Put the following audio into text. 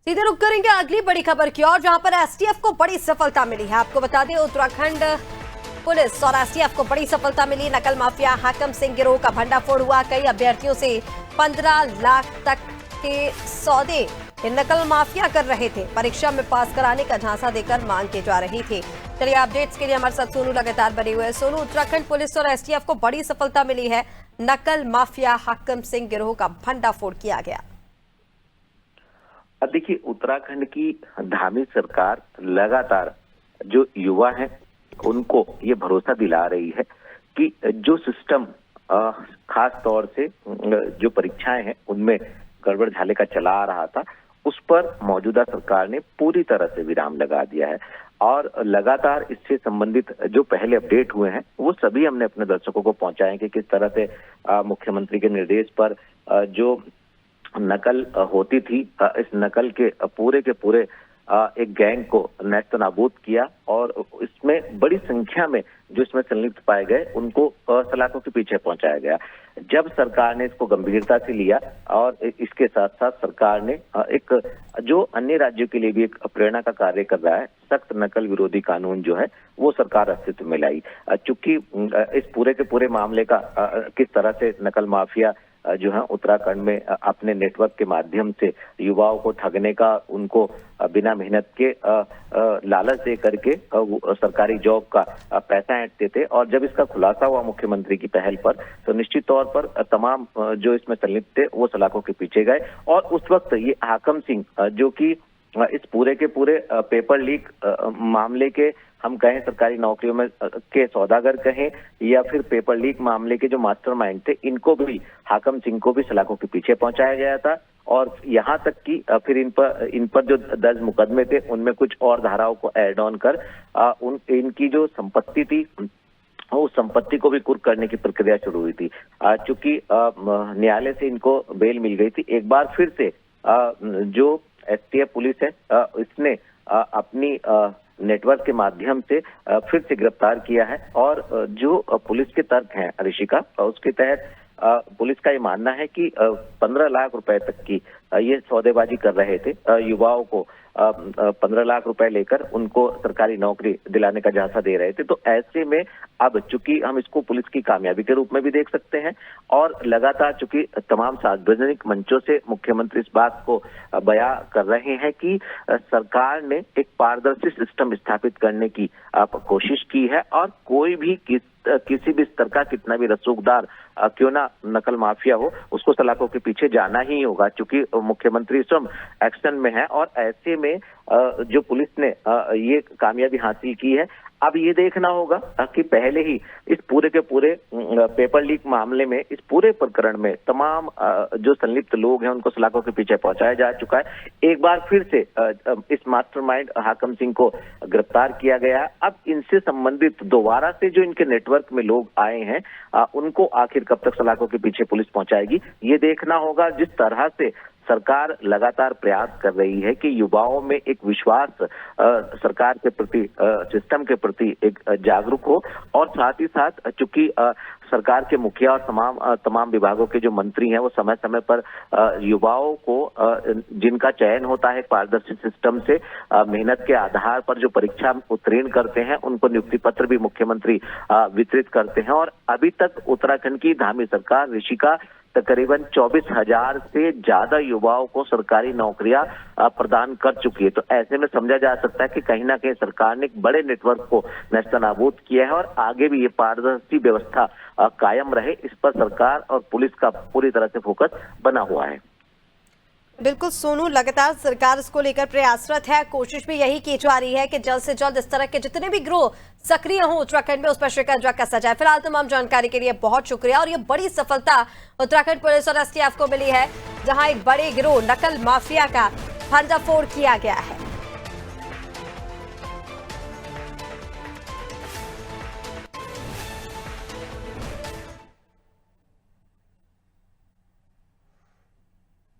सीधे रुक करेंगे अगली बड़ी खबर की ओर, जहां पर एसटीएफ को बड़ी सफलता मिली है। आपको बता दें, उत्तराखंड पुलिस और एसटीएफ को बड़ी सफलता मिली। नकल माफिया हाकम सिंह गिरोह का भंडाफोड़ हुआ। कई अभ्यर्थियों से 15 लाख तक के सौदे नकल माफिया कर रहे थे। परीक्षा में पास कराने का झांसा देकर मांग की जा रही थी। चलिए अपडेट्स के लिए हमारे साथ सोनू लगातार बने हुए हैं। सोनू, उत्तराखंड पुलिस और एसटीएफ को बड़ी सफलता मिली है। नकल माफिया हाकम सिंह गिरोह का भंडाफोड़ किया गया। अब देखिए, उत्तराखंड की धामी सरकार लगातार जो युवा हैं उनको ये भरोसा दिला रही है कि जो सिस्टम खास तौर से जो परीक्षाएं हैं उनमें गड़बड़ झाले का चला आ रहा था, उस पर मौजूदा सरकार ने पूरी तरह से विराम लगा दिया है। और लगातार इससे संबंधित जो पहले अपडेट हुए हैं वो सभी हमने अपने दर्शकों को पहुंचाए कि किस तरह से मुख्यमंत्री के निर्देश पर जो नकल होती थी, इस नकल के पूरे एक गैंग को नेस्त नाबूद किया और इसमें बड़ी संख्या में जो इसमें संलिप्त पाए गए उनको सलाखों के पीछे पहुंचाया गया। जब सरकार ने इसको गंभीरता से लिया और इसके साथ साथ सरकार ने एक जो अन्य राज्यों के लिए भी एक प्रेरणा का कार्य कर रहा है, सख्त नकल विरोधी कानून जो है वो सरकार अस्तित्व में लाई। चूंकि इस पूरे के पूरे मामले का किस तरह से नकल माफिया जो है उत्तराखंड में अपने नेटवर्क के माध्यम से युवाओं को ठगने का, उनको बिना मेहनत के लालच दे करके सरकारी जॉब का पैसा ऐंठते थे। और जब इसका खुलासा हुआ मुख्यमंत्री की पहल पर, तो निश्चित तौर पर तमाम जो इसमें संलिप्त थे वो सलाखों के पीछे गए। और उस वक्त ये हाकम सिंह जो कि इस पूरे के पूरे पेपर लीक मामले के, हम कहें सरकारी नौकरियों में के सौदागर कहें या फिर पेपर लीक मामले के जो मास्टरमाइंड थे, इनको भी, हाकम सिंह को भी सलाखों के पीछे पहुंचाया गया था। और यहाँ तक कि फिर इन पर जो दर्ज मुकदमे थे उनमें कुछ और धाराओं को ऐड ऑन कर इनकी जो संपत्ति थी उस संपत्ति को भी कुर्क करने की प्रक्रिया शुरू हुई थी। चूंकि न्यायालय से इनको बेल मिल गई थी, एक बार फिर से जो एसटीएफ पुलिस है इसने अपनी नेटवर्क के माध्यम से फिर से गिरफ्तार किया है। और जो पुलिस के तर्क हैं ऋषिका, उसके तहत पुलिस का ये मानना है कि 15 लाख रुपए तक की ये सौदेबाजी कर रहे थे। युवाओं को 15 लाख रुपए लेकर उनको सरकारी नौकरी दिलाने का झांसा दे रहे थे। तो ऐसे में अब चूंकि हम इसको पुलिस की कामयाबी के रूप में भी देख सकते हैं और लगातार चूंकि तमाम सार्वजनिक मंचों से मुख्यमंत्री इस बात को बयां कर रहे हैं कि सरकार ने एक पारदर्शी सिस्टम स्थापित करने की कोशिश की है और कोई भी किसी भी स्तर का कितना भी रसूखदार क्यों ना नकल माफिया हो, उसको सलाखों के पीछे जाना ही होगा। चूंकि मुख्यमंत्री स्वयं एक्शन में है और ऐसे में जो पुलिस ने ये कामयाबी हासिल की है, अब ये देखना होगा कि पहले ही इस पूरे के पूरे पेपर लीक मामले में, इस पूरे प्रकरण में तमाम जो संलिप्त लोग हैं उनको सलाखों के पीछे पहुंचाया जा चुका है। एक बार फिर से इस मास्टरमाइंड हाकम सिंह को गिरफ्तार किया गया। अब इनसे संबंधित दोबारा से जो इनके नेटवर्क में लोग आए हैं उनको आखिर कब तक सलाखों के पीछे पुलिस पहुंचाएगी, ये देखना होगा। जिस तरह से सरकार लगातार प्रयास कर रही है कि युवाओं में एक विश्वास सरकार के प्रति, सिस्टम के प्रति एक जागरूक हो और साथ ही साथ चूंकि सरकार के मुखिया और तमाम विभागों के जो मंत्री हैं वो समय समय पर युवाओं को जिनका चयन होता है पारदर्शी सिस्टम से, मेहनत के आधार पर जो परीक्षा उत्तीर्ण करते हैं उनको नियुक्ति पत्र भी मुख्यमंत्री वितरित करते हैं। और अभी तक उत्तराखंड की धामी सरकार ऋषिका तकरीबन 24,000 से ज्यादा युवाओं को सरकारी नौकरियां प्रदान कर चुकी है। तो ऐसे में समझा जा सकता है कि कहीं ना कहीं सरकार ने एक बड़े नेटवर्क को नेस्तनाबूद किया है और आगे भी ये पारदर्शी व्यवस्था कायम रहे, इस पर सरकार और पुलिस का पूरी तरह से फोकस बना हुआ है। बिल्कुल सोनू, लगातार सरकार इसको लेकर प्रयासरत है। कोशिश भी यही की जा रही है कि जल्द से जल्द इस तरह के जितने भी गिरोह सक्रिय हों उत्तराखंड में उस पर शिकंजा कसा जाए। फिलहाल तमाम जानकारी के लिए बहुत शुक्रिया। और ये बड़ी सफलता उत्तराखंड पुलिस और एसटीएफ को मिली है, जहां एक बड़े गिरोह नकल माफिया का भंडाफोड़ किया गया है।